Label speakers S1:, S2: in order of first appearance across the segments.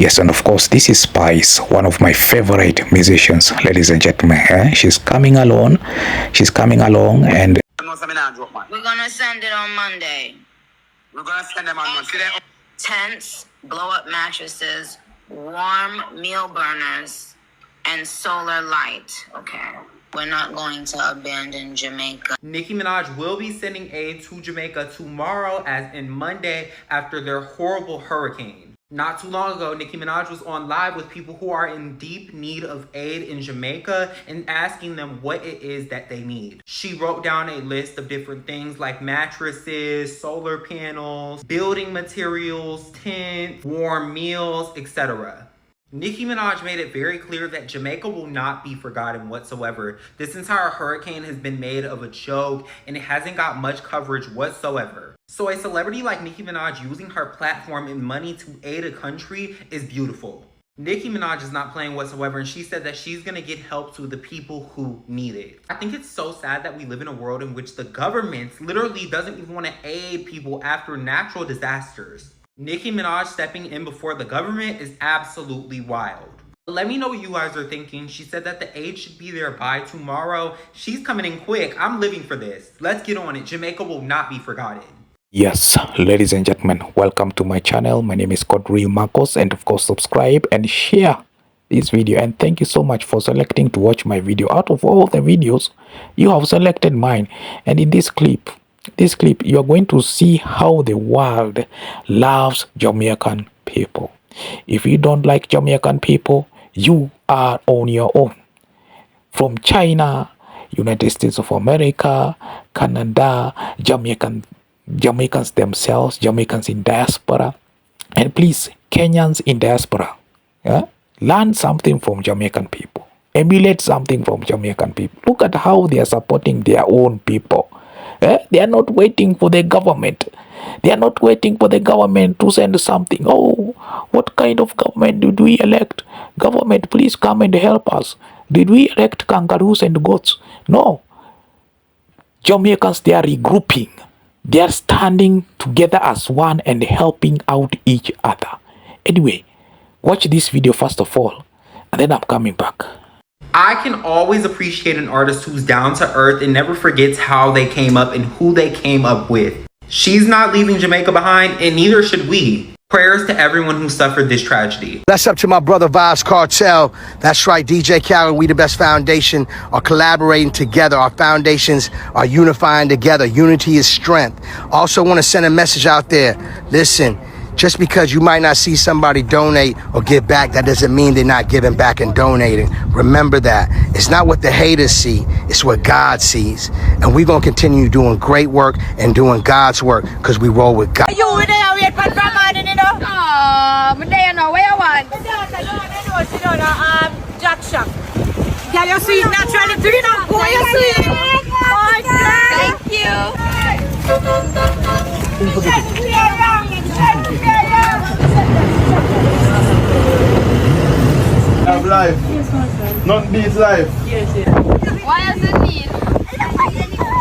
S1: Yes, and of course, this is Spice, one of my favorite musicians, ladies and gentlemen. She's coming along. And
S2: we're gonna send it on Monday.
S3: We're gonna send them on Monday.
S2: Tents, blow-up mattresses, warm meal burners, and solar light. Okay. We're not going to abandon Jamaica.
S4: Nicki Minaj will be sending aid to Jamaica tomorrow, as in Monday, after their horrible hurricane. Not too long ago, Nicki Minaj was on live with people who are in deep need of aid in Jamaica and asking them what it is that they need. She wrote down a list of different things like mattresses, solar panels, building materials, tents, warm meals, etc. Nicki Minaj made it very clear that Jamaica will not be forgotten whatsoever. This entire hurricane has been made of a joke and it hasn't got much coverage whatsoever. So a celebrity like Nicki Minaj using her platform and money to aid a country is beautiful. Nicki Minaj is not playing whatsoever, and she said that she's gonna get help to the people who need it. I think it's so sad that we live in a world in which the government literally doesn't even want to aid people after natural disasters. Nicki Minaj stepping in before the government is absolutely wild. Let me know what you guys are thinking. She said that the aid should be there by tomorrow. She's coming in quick. I'm living for this. Let's get on it. Jamaica will not be forgotten.
S1: yes, ladies and gentlemen, welcome to my channel. My name is Real Marcos, and of course, subscribe and share this video. And thank you so much for selecting to watch my video. Out of all the videos, you have selected mine. And in this clip, you are going to see how the world loves Jamaican people. If you don't like Jamaican people, you are on your own. From China, United States of America, Canada, Jamaicans themselves, Jamaicans in diaspora, and please, Kenyans in diaspora, learn something from Jamaican people. Emulate something from Jamaican people. Look at how they are supporting their own people. They are not waiting for the government. They are not waiting for the government to send something. Oh, what kind of government did we elect? Government, please come and help us. Did we elect kangaroos and goats? No. Jamaicans, they are regrouping. They are standing together as one and helping out each other. Anyway, watch this video first of all, and then I'm coming back.
S4: I can always appreciate an artist who's down to earth and never forgets how they came up and who they came up with. She's not leaving Jamaica behind, and neither should we. Prayers to everyone who suffered this tragedy.
S5: That's up to my brother Vibes Cartel. That's right, DJ Khaled, We The Best Foundation are collaborating together. Our foundations are unifying together. Unity is strength. Also want to send a message out there. Listen, just because you might not see somebody donate or give back, that doesn't mean they're not giving back and donating. Remember that. It's not what the haters see, it's what God sees. And we're going to continue doing great work and doing God's work because we roll with God.
S6: You there, wait for Brahman, you know? I'm there now, where you want? Jack Shack. Can you see it naturally? Do you not go, you see it? Thank you.
S7: Have life. Not needs life.
S6: Yes. Why does it need?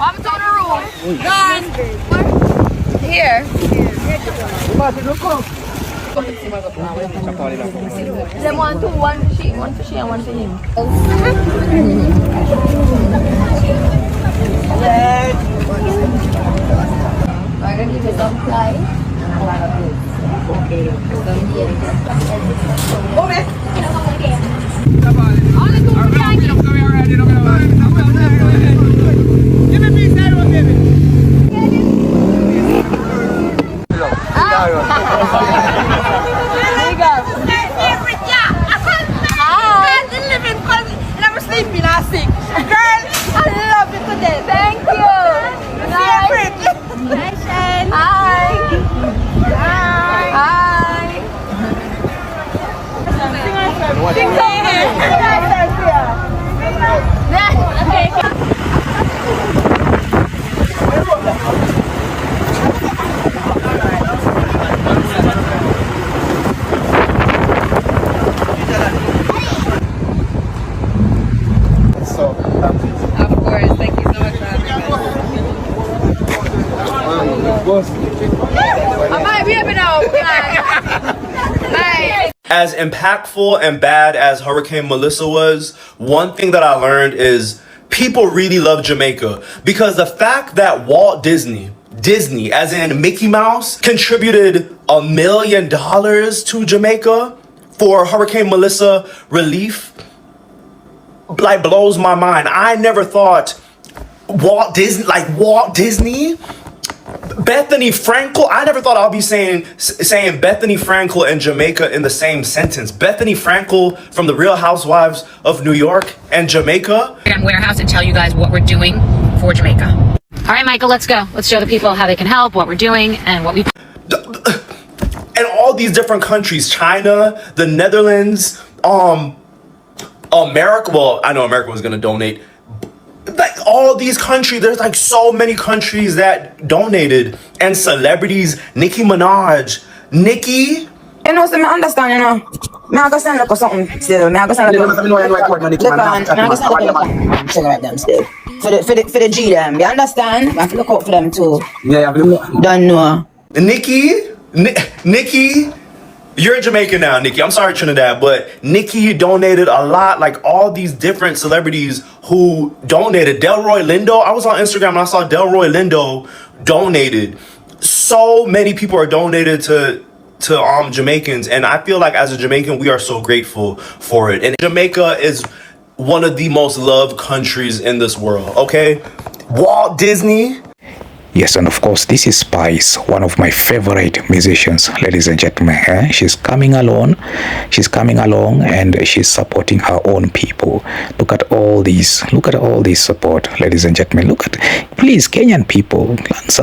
S6: I'm to the room. Gone. Here. Them one for she and one for him. I'm gonna give you some fly. Okay.
S7: Give me a piece there, baby.
S6: Never sleeping, I sick. Girl, I love you today. Thank you. Favorite. Hi.
S8: as impactful and bad as Hurricane Melissa was, one thing that I learned is people really love Jamaica, because the fact that Walt Disney as in Mickey Mouse, contributed $1 million to Jamaica for Hurricane Melissa relief, like, blows my mind. I never thought Walt Disney, Bethany Frankel. I never thought I'll be saying Bethany Frankel and Jamaica in the same sentence. Bethany Frankel from the Real Housewives of New York and Jamaica.
S9: I'm Warehouse and tell you guys what we're doing for Jamaica. All right, Michael, let's go. Let's show the people how they can help, what we're doing, and what we...
S8: And all these different countries, China, the Netherlands, America. Well, I know America was going to donate. Like, all these countries, there's like so many countries that donated, and celebrities. Nicki Minaj, Nicki.
S2: You know, so I understand, you know. I go send look something still. I go send look them still. For the G them, you understand? I have to look out for them too.
S3: Yeah,
S2: Don't know.
S8: Nicki, you're Jamaican now, Nicki. I'm sorry, Trinidad, but Nicki donated a lot. Like, all these different celebrities who donated. Delroy Lindo. I was on Instagram and I saw Delroy Lindo donated. So many people are donated to Jamaicans, and I feel like as a Jamaican, we are so grateful for it. And Jamaica is one of the most loved countries in this world. Okay, Walt Disney.
S1: Yes, and of course, this is Spice, one of my favorite musicians, ladies and gentlemen. She's coming along, and she's supporting her own people. Look at all these support, ladies and gentlemen. Please, Kenyan people,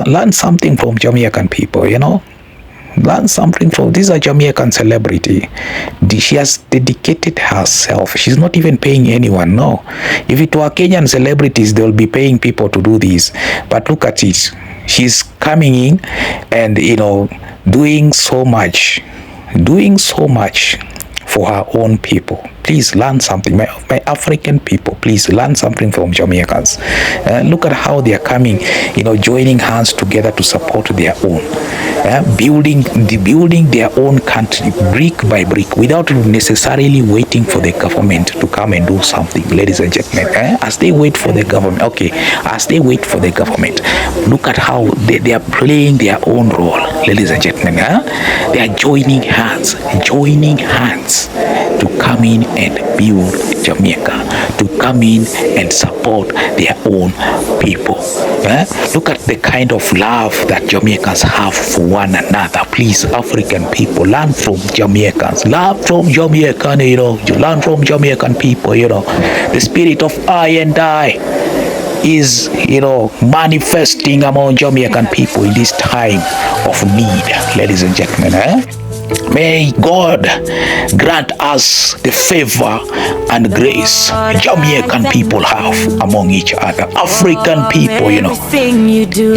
S1: learn something from Jamaican people, you know. Learn something from this is a Jamaican celebrity. She has dedicated herself. She's not even paying anyone. No, if it were Kenyan celebrities, they'll be paying people to do this. But look at it. She's coming in and, you know, doing so much for her own people. Please learn something. My African people, please learn something from Jamaicans. Look at how they are coming, you know, joining hands together to support their own, building their own country brick by brick, without necessarily waiting for the government to come and do something, ladies and gentlemen. As they wait for the government, look at how they are playing their own role, ladies and gentlemen. They are joining hands to come in and build Jamaica, to come in and support their own people. Look at the kind of love that Jamaicans have for one another. Please, African people, learn from Jamaicans. Learn from Jamaican, you know. You learn from Jamaican people, you know. The spirit of I and I is, you know, manifesting among Jamaican people in this time of need, ladies and gentlemen. May God grant us the favor and grace Jamaican people have among each other. African people, you know,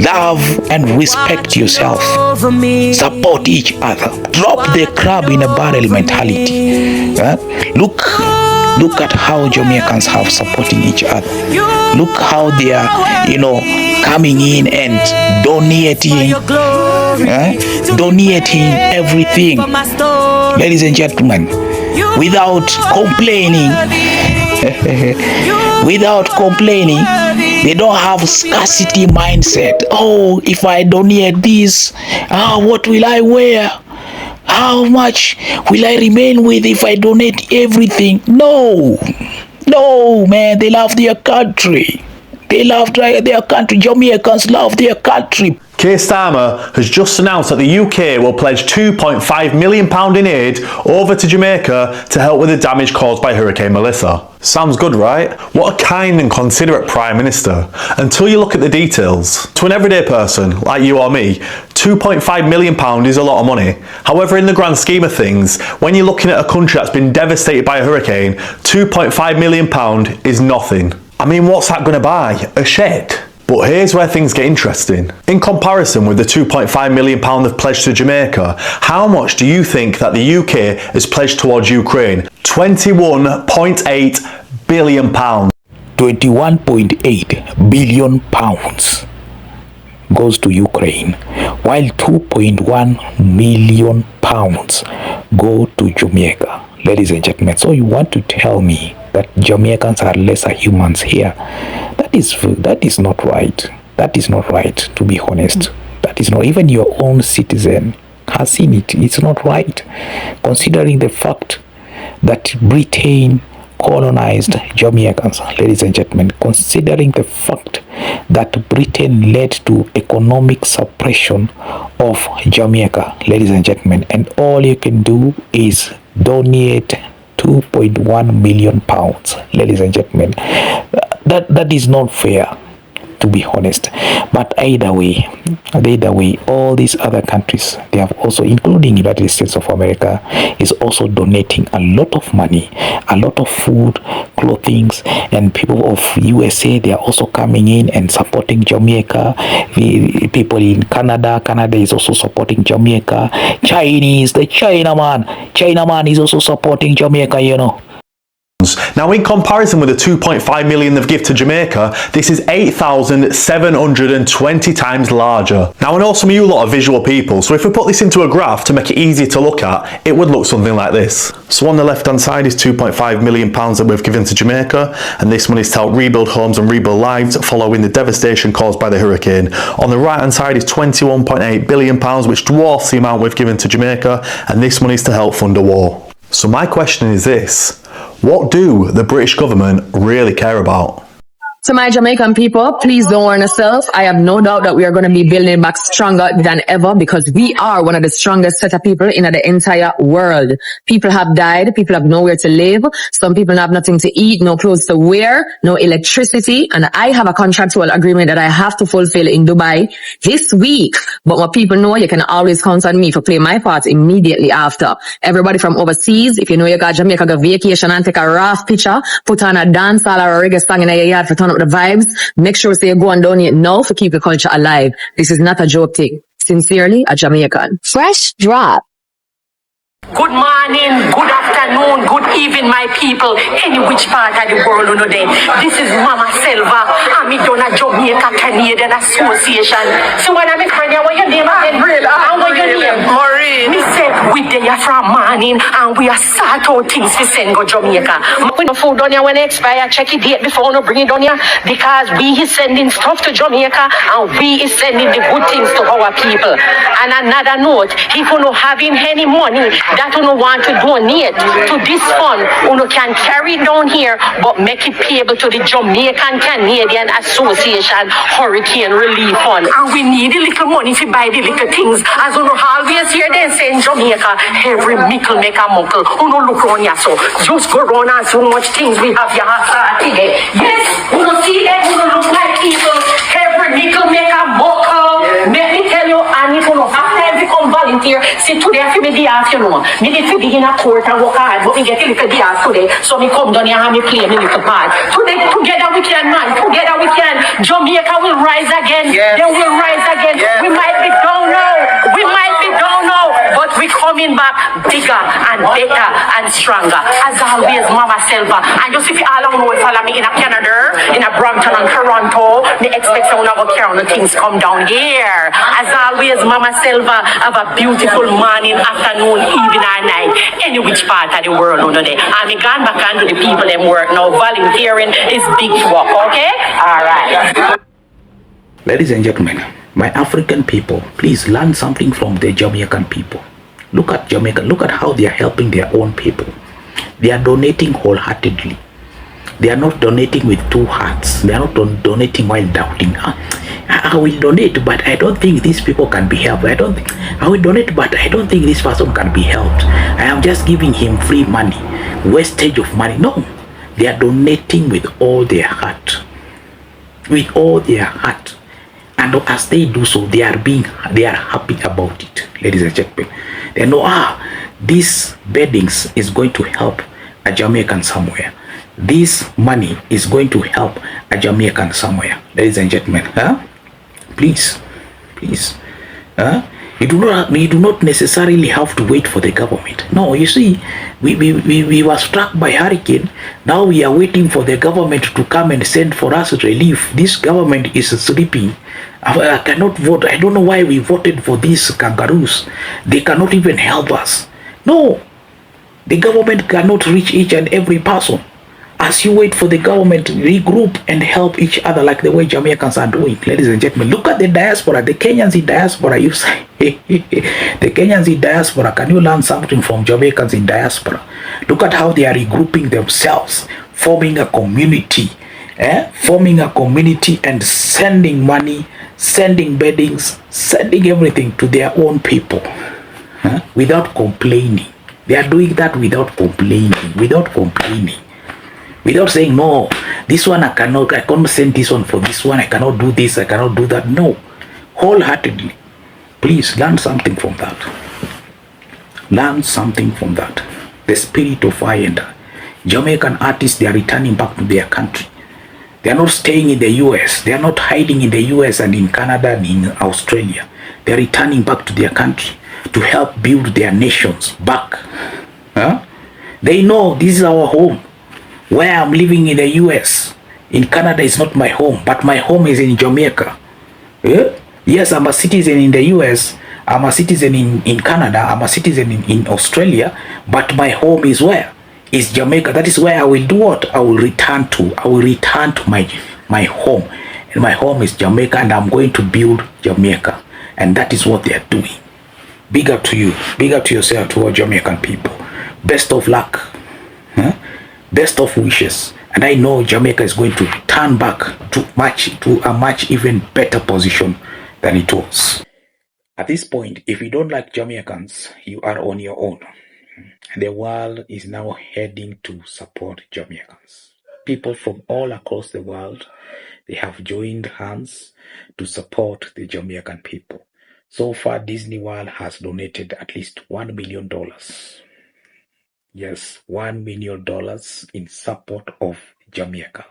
S1: love and respect yourself. Support each other. Drop the crab in a barrel mentality. Look at how Jamaicans have supporting each other. Look how they are, you know, coming in and donating everything, ladies and gentlemen, without complaining. They don't have scarcity mindset. Oh, if I donate this, what will I wear? How much will I remain with if I donate everything? No, man, they love their country. Jamaicans love their country.
S10: Keir Starmer has just announced that the UK will pledge £2.5 million in aid over to Jamaica to help with the damage caused by Hurricane Melissa. Sounds good, right? What a kind and considerate Prime Minister. Until you look at the details. To an everyday person, like you or me, £2.5 million is a lot of money. However, in the grand scheme of things, when you're looking at a country that's been devastated by a hurricane, £2.5 million is nothing. I mean, what's that going to buy? A shed? But here's where things get interesting. In comparison with the £2.5 million they've pledged to Jamaica, how much do you think that the UK has pledged towards Ukraine? £21.8 billion.
S1: £21.8 billion goes to Ukraine, while £2.1 million pounds go to Jamaica, ladies and gentlemen. So you want to tell me that Jamaicans are lesser humans here? That is not right. That is not right, to be honest. That is not, even your own citizen has seen it. It's not right, considering the fact that Britain colonized Jamaicans, ladies and gentlemen, considering the fact that Britain led to economic suppression of Jamaica, ladies and gentlemen, and all you can do is donate 2.1 million pounds, ladies and gentlemen. That is not fair, to be honest. But either way, all these other countries, they have also, including United States of America, is also donating a lot of money, a lot of food, clothing, and people of USA, they are also coming in and supporting Jamaica. The people in Canada is also supporting Jamaica. The Chinaman is also supporting Jamaica, you know.
S10: Now, in comparison with the 2.5 million they've given to Jamaica, this is 8,720 times larger. Now, I know some of you lot are visual people, so if we put this into a graph to make it easier to look at, it would look something like this. So on the left-hand side is 2.5 million pounds that we've given to Jamaica, and this money is to help rebuild homes and rebuild lives following the devastation caused by the hurricane. On the right-hand side is 21.8 billion pounds, which dwarfs the amount we've given to Jamaica, and this money is to help fund a war. So my question is this: what do the British government really care about?
S11: To my Jamaican people, please don't worry yourself. I have no doubt that we are going to be building back stronger than ever, because we are one of the strongest set of people in the entire world. People have died. People have nowhere to live. Some people have nothing to eat, no clothes to wear, no electricity. And I have a contractual agreement that I have to fulfill in Dubai this week. But what people know, you can always count on me to play my part immediately after. Everybody from overseas, if you know you got Jamaica, go vacation and take a raft picture, put on a dance hall or a reggae song in your yard for turn up the vibes, make sure you go and donate now to keep the culture alive. This is not a joke thing. Sincerely, a Jamaican.
S9: Fresh drop.
S12: Good morning, good afternoon, good evening, my people, any which part of the world you know there. This is Mama Selva, and me done a Jamaica Canadian Association. So when I'm friend, what your name again? And what your name? Maureen. Me say we there from morning, and we are sort out things to send go Jamaica. When the food down here when it expire, check it date before you bring it down here, because we is sending stuff to Jamaica, and we is sending the good things to our people. And another note, if you not having any money that you want to donate to this fund, you can carry it down here, but make it payable to the Jamaican Canadian Association Hurricane Relief Fund. And we need a little money to buy the little things. As you know, always here they say in Jamaica, every mickle make a muckle. You know, look around here, so just go around and so much things we have your heart today. Yes, you know, see that, you know, look like people, every mickle make a muckle. Let me tell you, and if you know, after I become volunteer, see today I feel me the afternoon. Me need to be in a court and work hard, but me get a little day off today, so me come down here and me play me little part. Today, together we can, man. Together we can. Jamaica will rise again. Yes. They will rise again. Yes. We might be down now. We might be down now, but we coming back bigger and better and stronger. As always, Mama Selva. And just if you all know, follow me in a Canada, in a Brampton and Toronto, me expect someone to go carry on the things come down here. As always, Mama Selva, have a beautiful morning, afternoon, evening, or night, any which part of the world under there. I'm gone back and do the people them work now. Volunteering is big work, okay? All right.
S1: Ladies and gentlemen, my African people, please learn something from the Jamaican people. Look at Jamaica. Look at how they are helping their own people. They are donating wholeheartedly. They are not donating with two hearts. They are not donating while doubting. I will donate, but I don't think these people can be helped. I will donate, but I don't think this person can be helped. I am just giving him free money, wastage of money. No, they are donating with all their heart. With all their heart. And as they do so, they are happy about it, ladies and gentlemen. They know, this beddings is going to help a Jamaican somewhere. This money is going to help a Jamaican somewhere, ladies and gentlemen. Please. You do not necessarily have to wait for the government. No, you see, we were struck by hurricane. Now we are waiting for the government to come and send for us relief. This government is sleeping, I cannot vote. I don't know why we voted for these kangaroos. They cannot even help us. No, the government cannot reach each and every person. As you wait for the government to regroup and help each other like the way Jamaicans are doing. Ladies and gentlemen, look at the diaspora, the Kenyans in diaspora. You say, the Kenyans in diaspora, can you learn something from Jamaicans in diaspora? Look at how they are regrouping themselves, forming a community, forming a community and sending money, sending beddings, sending everything to their own people without complaining. They are doing that without complaining, without saying, no, this one I cannot send this one for this one, I cannot do this, I cannot do that. No, wholeheartedly. Please learn something from that. Learn something from that. The spirit of Islander. Jamaican artists, they are returning back to their country. They are not staying in the US. They are not hiding in the US and in Canada and in Australia. They are returning back to their country to help build their nations back. They know this is our home. Where I'm living in the US, in Canada is not my home, but my home is in Jamaica. Yes, I'm a citizen in the US, I'm a citizen in Canada, I'm a citizen in Australia, but my home is where? Is Jamaica. That is where I will do what? I will return to. I will return to my home. And my home is Jamaica, and I'm going to build Jamaica. And that is what they are doing. Big up to you. Big up to yourself, to all Jamaican people. Best of luck. Best of wishes, and I know Jamaica is going to turn back to a much even better position than it was. At this point, if you don't like Jamaicans, you are on your own. The world is now heading to support Jamaicans. People from all across the world, they have joined hands to support the Jamaican people. So far, Disney World has donated at least $1 million. Yes, $1 million in support of Jamaica.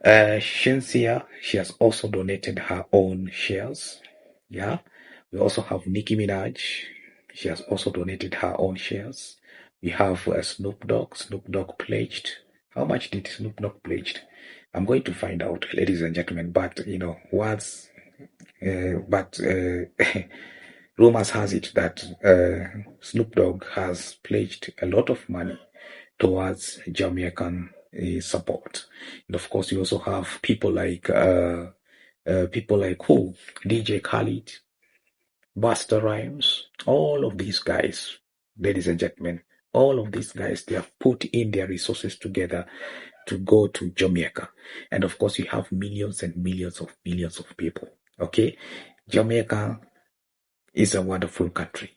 S1: Shinsia, she has also donated her own shares. Yeah, we also have Nicki Minaj. She has also donated her own shares. We have Snoop Dogg. Snoop Dogg pledged. How much did Snoop Dogg pledged? I'm going to find out, ladies and gentlemen. But you know, rumors has it that Snoop Dogg has pledged a lot of money towards Jamaican support. And of course, you also have people like who? DJ Khaled, Busta Rhymes, all of these guys, ladies and gentlemen, all of these guys, they have put in their resources together to go to Jamaica. And of course, you have millions and millions of people. Okay? Jamaica is a wonderful country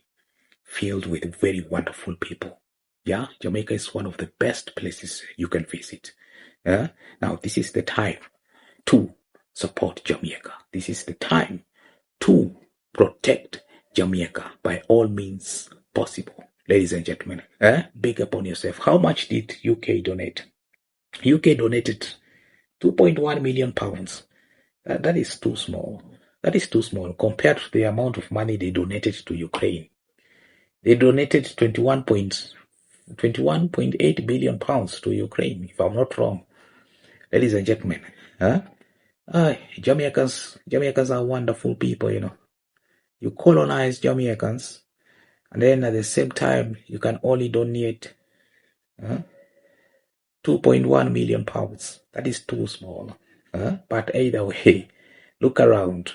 S1: filled with very wonderful people. Yeah, Jamaica is one of the best places you can visit. Now, this is the time to support Jamaica. This is the time to protect Jamaica by all means possible. Ladies and gentlemen, big up on yourself. How much did UK donate? UK donated £2.1 million. That is too small. That is too small compared to the amount of money they donated to Ukraine. They donated 21.8 billion pounds to Ukraine, if I'm not wrong. Ladies and gentlemen, Jamaicans are wonderful people, you know. You colonize Jamaicans, and then at the same time, you can only donate 2.1 million pounds. That is too small. But either way, look around.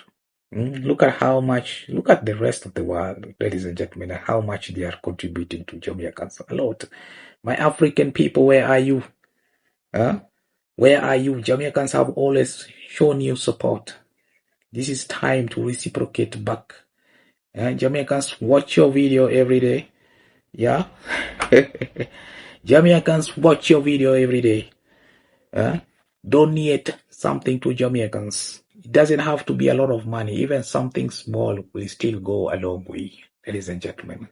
S1: Look at the rest of the world, ladies and gentlemen, and how much they are contributing to Jamaicans. A lot. My African people, where are you? Where are you? Jamaicans have always shown you support. This is time to reciprocate back. Jamaicans, watch your video every day. Yeah? Jamaicans, watch your video every day. Donate something to Jamaicans. It doesn't have to be a lot of money. Even something small will still go a long way, ladies and gentlemen.